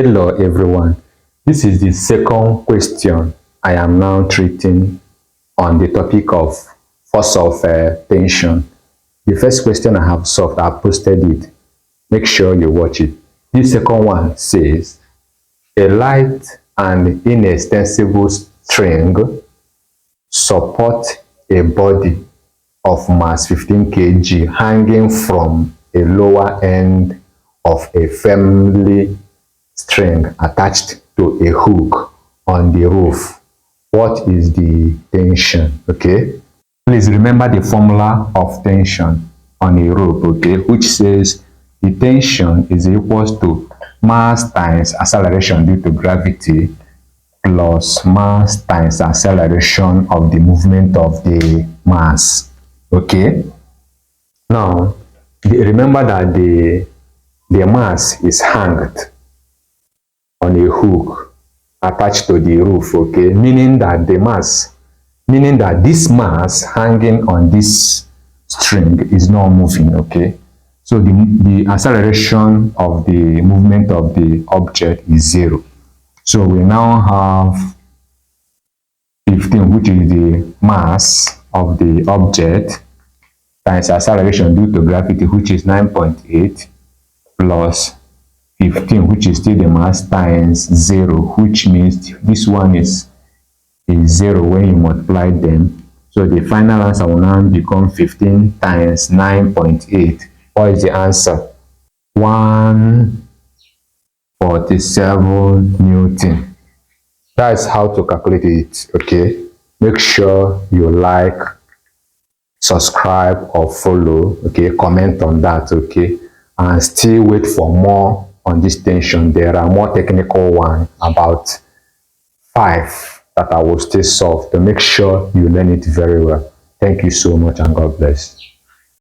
Hello everyone. This is the second question I am now treating on the topic of force of tension. The first question I have solved, I posted it. Make sure you watch it. This second one says, a light and inextensible string support a body of mass 15 kg hanging from a lower end of a firmly string attached to a hook on the roof. What is the tension? Okay, please remember the formula of tension on a rope, okay, which says the tension is equals to mass times acceleration due to gravity plus mass times acceleration of the movement of the mass. Okay, now remember that the mass is hanged on a hook attached to the roof, okay, meaning that this mass hanging on this string is not moving, okay. So the acceleration of the movement of the object is 0. So we now have 15, which is the mass of the object, times acceleration due to gravity, which is 9.8, plus 15, which is still the mass, times 0, which means this one is 0 when you multiply them. So the final answer will now become 15 times 9.8. What is the answer? 147 Newton. That's how to calculate it, okay? Make sure you like, subscribe or follow, okay? Comment on that, okay? And still wait for more on this tension. There are more technical ones, about 5 that I will still solve, to make sure you learn it very well. Thank you so much and God bless.